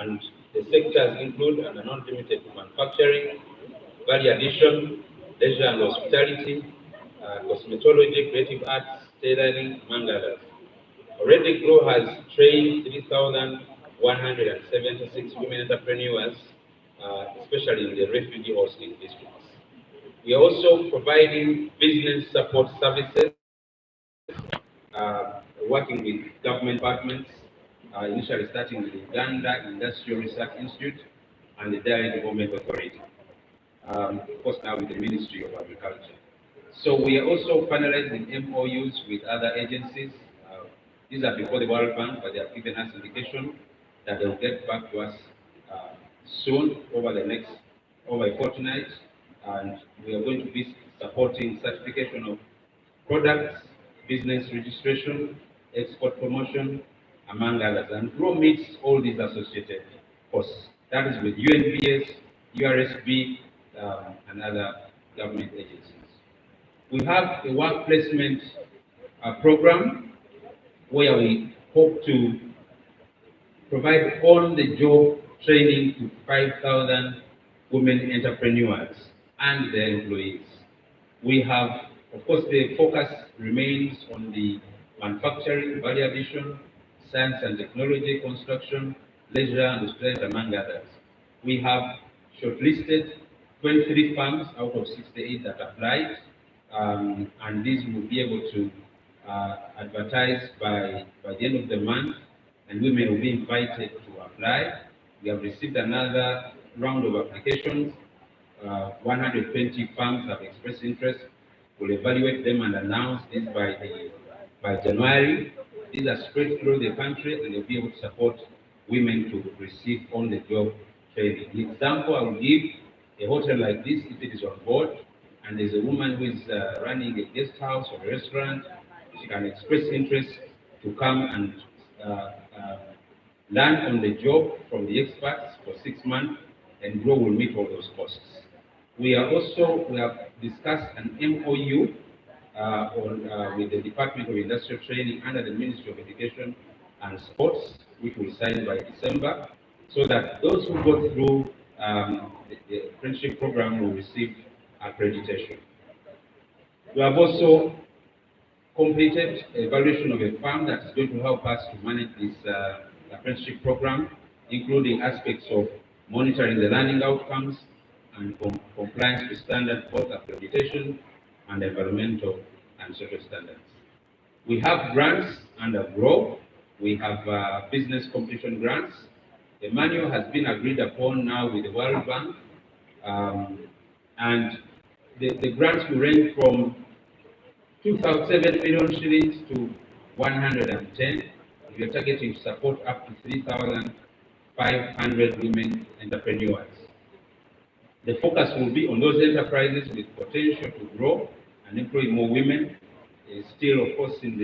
And the sectors include and are not limited to manufacturing, value addition, leisure and hospitality, cosmetology, creative arts, tailoring, among others. Already, GROW has trained 3,176 women entrepreneurs, especially in the refugee hosting districts. We are also providing business support services, working with government departments, initially starting with the Uganda Industrial Research Institute and the Dairy Development Authority, of course now with the Ministry of Agriculture. So we are also finalizing MOUs with other agencies. These are before the World Bank, but they have given us indication that they will get back to us uh, soon over a fortnight, and we are going to be supporting certification of products, business registration, export promotion, among others. And GROW meets all these associated costs. That is with UNPS, URSB, and other government agencies. We have a work placement program where we hope to provide on-the-job training to 5,000 women entrepreneurs and their employees. We have, of course, the focus remains on the manufacturing, value addition, science and technology, construction, leisure and hospitality, among others. We have shortlisted 23 firms out of 68 that applied, and these will be able to advertise by the end of the month, and women will be invited to apply. We have received another round of applications. 120 firms have expressed interest. We'll evaluate them and announce this by January. These are spread through the country, and they'll be able to support women to receive on-the-job training. The example I will give: a hotel like this, if it is on board, and there's a woman who is running a guest house or a restaurant, she can express interest to come and uh, uh, learn on the job from the experts for 6 months, and GROW will meet all those costs. We have discussed an MOU with the Department of Industrial Training under the Ministry of Education and Sports, which will sign by December, so that those who go through the apprenticeship program will receive accreditation. We have also completed evaluation of a firm that is going to help us to manage this apprenticeship program, including aspects of monitoring the learning outcomes and compliance with standard both accreditation and environmental and social standards. We have grants under GROW. We have business completion grants. The manual has been agreed upon now with the World Bank, and the grants will range from 2,7 million shillings to 110. We are targeting to support up to 3,500 women entrepreneurs. The focus will be on those enterprises with potential to grow and employ more women, still, of course, in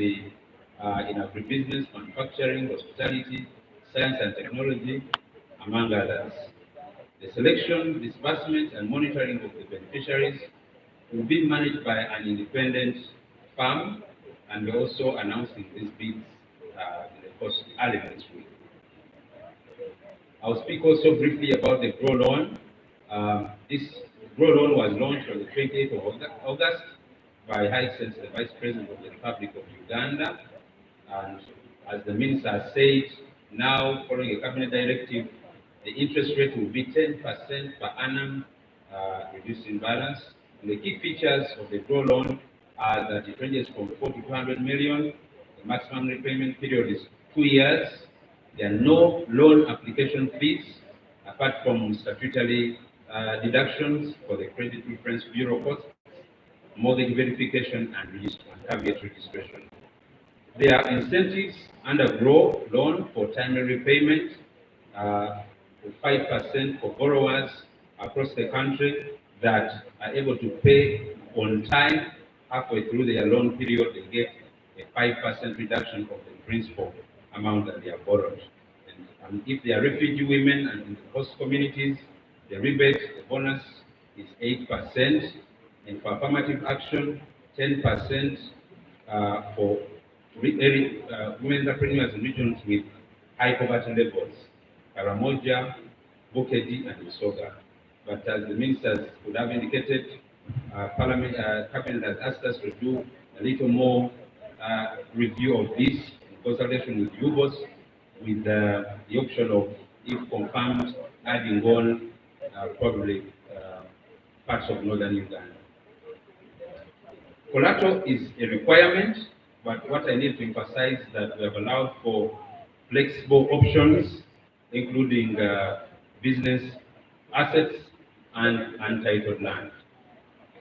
agribusiness, manufacturing, hospitality, science and technology, among others. The selection, disbursement, and monitoring of the beneficiaries will be managed by an independent firm, and we're also announcing these bids in the course early next week. I'll speak also briefly about the GROW loan. This GROW loan was launched on the 28th of August by High Excellency the Vice President of the Republic of Uganda, and as the Minister has said, now following a cabinet directive, the interest rate will be 10% per annum, reducing balance. And the key features of the GROW loan are that it ranges from 40 to 100 million. The maximum repayment period is 2 years. There are no loan application fees apart from statutory deductions for the Credit Reference Bureau costs, mortgage verification, and caveat registration. There are incentives under GROW loan for timely repayment, 5% for borrowers across the country that are able to pay on time. Halfway through their loan period, they get a 5% reduction of the principal amount that they have borrowed. And if they are refugee women and in the host communities, the rebate, the bonus is 8%, and for affirmative action, 10% for women entrepreneurs in regions with high poverty levels. Karamoja, Bukedi, and Isoga. But as the ministers would have indicated, Cabinet has asked us to do a little more review of this in consultation with UBOS, with the option of, if confirmed, adding on probably parts of northern Uganda. Collateral is a requirement, but what I need to emphasize is that we have allowed for flexible options, including business assets and untitled land.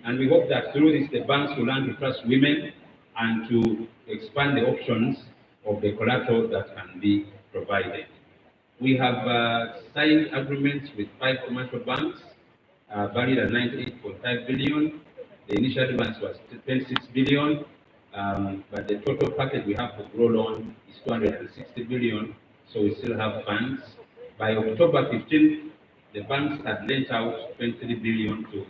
And we hope that through this, the banks will learn to trust women and to expand the options of the collateral that can be provided. We have signed agreements with 5 commercial banks, valued at 98.5 billion. The initial advance was 26 billion, but the total package we have to grow loan is 260 billion, so we still have funds. By October 15th, the banks had lent out 23 billion to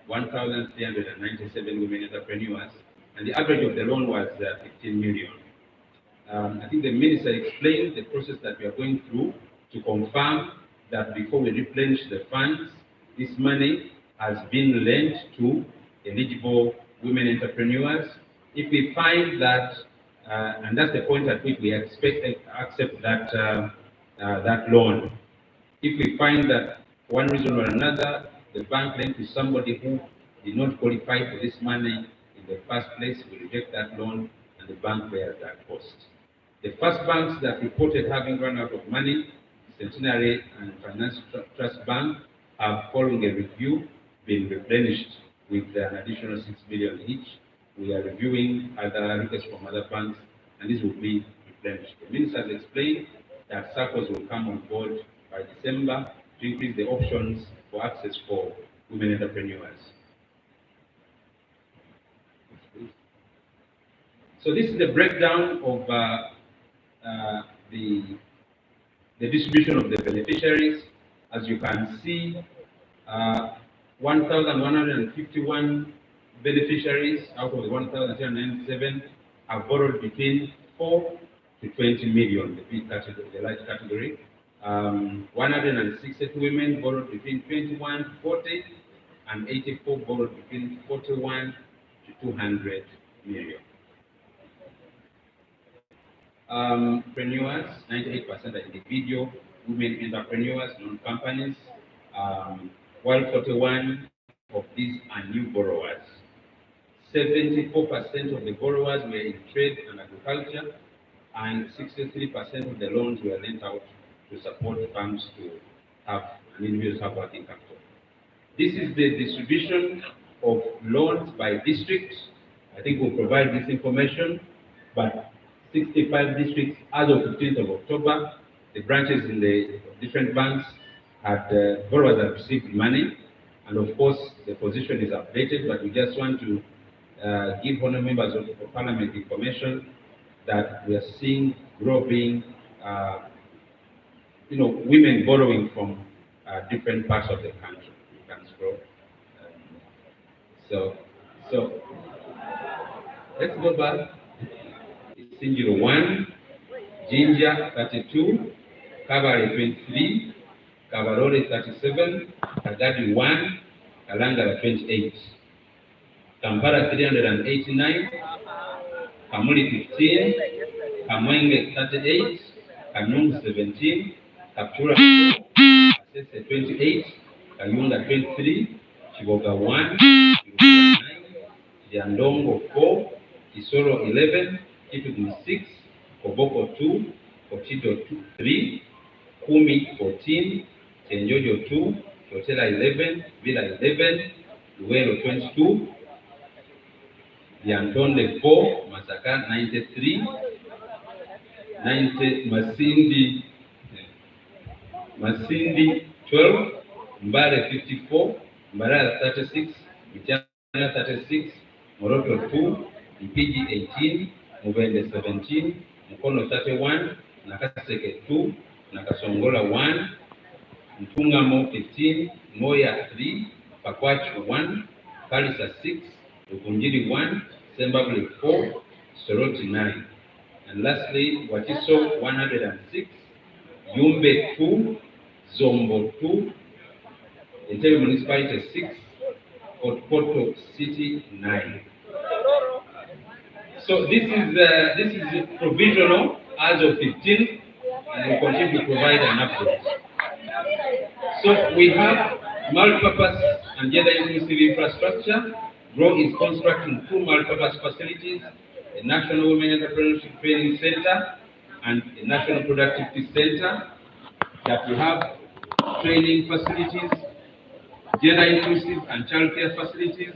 1,397 women entrepreneurs, and the average of the loan was 15 million. I think the minister explained the process that we are going through to confirm that before we replenish the funds, this money has been lent to eligible women entrepreneurs. If we find that, and that's the point at which we accept that that loan. If we find that one reason or another, the bank lent to somebody who did not qualify for this money in the first place, we reject that loan and the bank bears that cost. The first banks that reported having run out of money, Centenary and Finance Trust Bank, have, following a review, been replenished with an additional 6 billion each. We are reviewing other requests from other banks, and this will be replenished. The minister has explained that SACCOs will come on board by December to increase the options for access for women entrepreneurs. So this is the breakdown of the distribution of the beneficiaries. As you can see, 1,151 beneficiaries out of the 1,397 have borrowed between 4 to 20 million, the big category, the large category. 160 women borrowed between 21 to 40, and 84 borrowed between 41 to 200 million. Entrepreneurs, 98% are individual women entrepreneurs, non-companies, while 41 of these are new borrowers. 74% of the borrowers were in trade and agriculture, and 63% of the loans were lent out to support firms to have an individual have working capital. This is the distribution of loans by district. I think we'll provide this information, but 65 districts as of 15th of October, the branches in the different banks had borrowers that received money, and of course the position is updated, but we just want to give honourable members of Parliament information that we are seeing growing, women borrowing from different parts of the country. You can scroll. So let's go back. Sinjiro 1, Jinja 32, Kabale 23, Kabarole 37, Kagadi 1, Kalangala 28, Kampala 389, Kamuli 15, Kamwenge 38, Kanungu 17, Kapchura 4, Asese 28, Kayunga 23, Chiboga 1, Chiboga 9, Jandongo 4, Kisoro 11, Kitugum 6, Koboko 2, Kochito 3, Kumi 14, Tenjojo 2, Chotela 11, Villa 11, Luero 22, Yantonde 4, Masaka 93, 90, Masindi 12, Mbare 54, Mbarara 36, Michana 36, Moroto 2, Mpiji 18, Mubende 17, Mukono 31, Nakaseke 2, Nakasongola 1, Ntungamo 15, Moya 3, Pakwachu 1, Kalisa 6, Ukunjiri 1, Sembabule 4, Soroti 9. And lastly, Watiso 106, Yumbe 2, Zombo 2, Entebbe Municipality 6, Porto City 9. So this is provisional as of 15, and we continue to provide an update. So we have multi-purpose and gender-inclusive infrastructure. GROW is constructing 2 multi-purpose facilities, a National Women Entrepreneurship Training Center and a National Productivity Center, that we have training facilities, gender-inclusive and childcare facilities,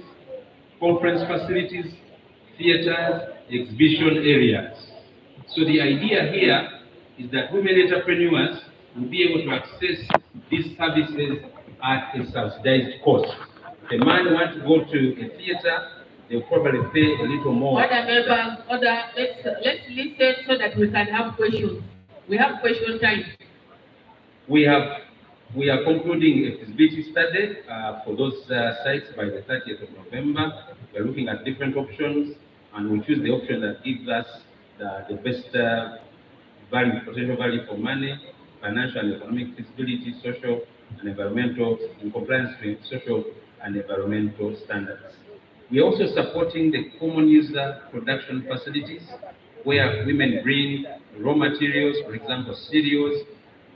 conference facilities, theaters, exhibition areas. So the idea here is that women entrepreneurs will be able to access these services at a subsidized cost. If a man wants to go to a theater, they'll probably pay a little more. Order members, order, let's listen so that we can have questions. We have question time. We are concluding a feasibility study for those sites by the 30th of November. We're looking at different options, and we choose the option that gives us the best potential value for money, financial and economic feasibility, social and environmental, in compliance with social and environmental standards. We are also supporting the common user production facilities, where women bring raw materials, for example, cereals,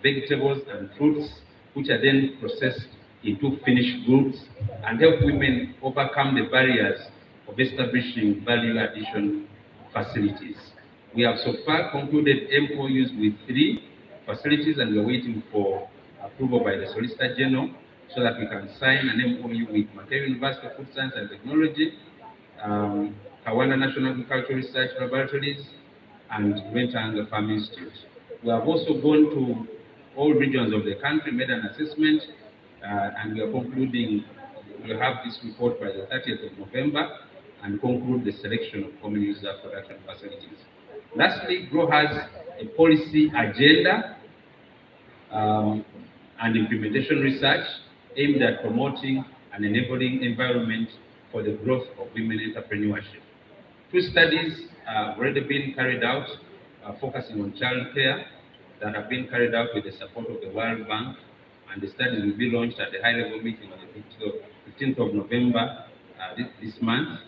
vegetables and fruits, which are then processed into finished goods, and help women overcome the barriers of establishing value addition facilities. We have so far concluded MOUs with 3 facilities, and we are waiting for approval by the Solicitor General so that we can sign an MOU with Makerere University of Food Science and Technology, Kawana National Agricultural Research Laboratories, and Rwentanga Farm Institute. We have also gone to all regions of the country, made an assessment, and we are concluding. We'll have this report by the 30th of November and conclude the selection of common user production facilities. Lastly, GROW has a policy agenda and implementation research aimed at promoting and enabling environment for the growth of women entrepreneurship. 2 studies have already been carried out, focusing on child care, that have been carried out with the support of the World Bank, and the studies will be launched at the high-level meeting on the 15th of November this month.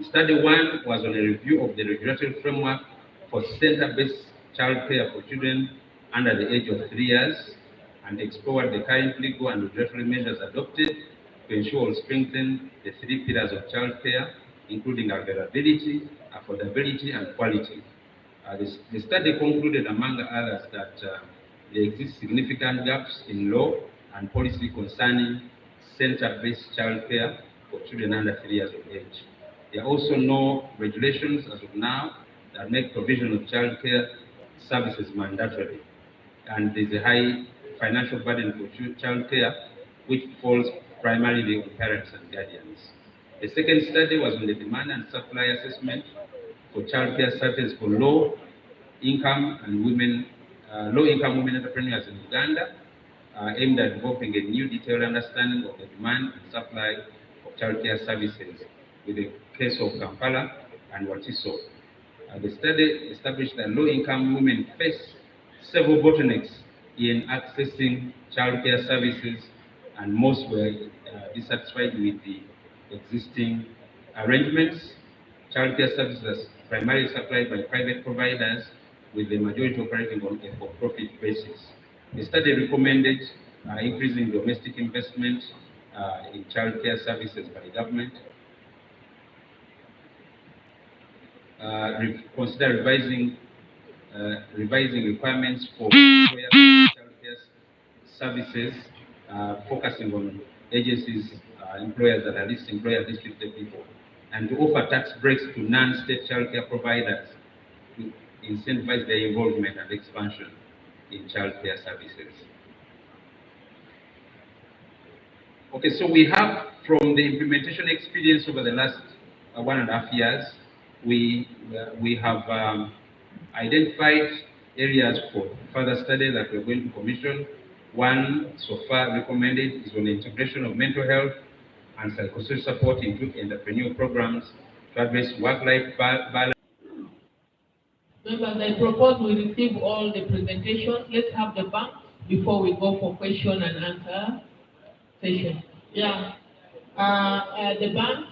Study 1 was on a review of the regulatory framework for center-based child care for children under the age of 3 years, and explored the current legal and regulatory measures adopted to ensure or strengthen the 3 pillars of child care, including availability, affordability, and quality. The study concluded, among others, that there exist significant gaps in law and policy concerning center-based child care for children under 3 years of age. There are also no regulations as of now that make provision of child care services mandatory, and there's a high financial burden for child care, which falls primarily on parents and guardians. The second study was on the demand and supply assessment for child care services for low-income women entrepreneurs in Uganda, aimed at developing a new detailed understanding of the demand and supply of child care services, with the case of Kampala and Watiso. The study established that low-income women face several bottlenecks in accessing child care services, and most were dissatisfied with the existing arrangements. Child care services are primarily supplied by private providers, with the majority operating on a for-profit basis. The study recommended increasing domestic investment in child care services by the government, consider revising requirements for child care services, focusing on agencies, employers that are least employer distributed people, and to offer tax breaks to non-state child care providers to incentivize their involvement and expansion in child care services. Okay, so we have, from the implementation experience over the last 1.5 years, we have identified areas for further study that we're going to commission. One so far recommended is on the integration of mental health and psychosocial support into entrepreneurial programs to address work-life balance. Members, I propose we receive all the presentations. Let's have the bank before we go for question and answer session. Yeah. The banks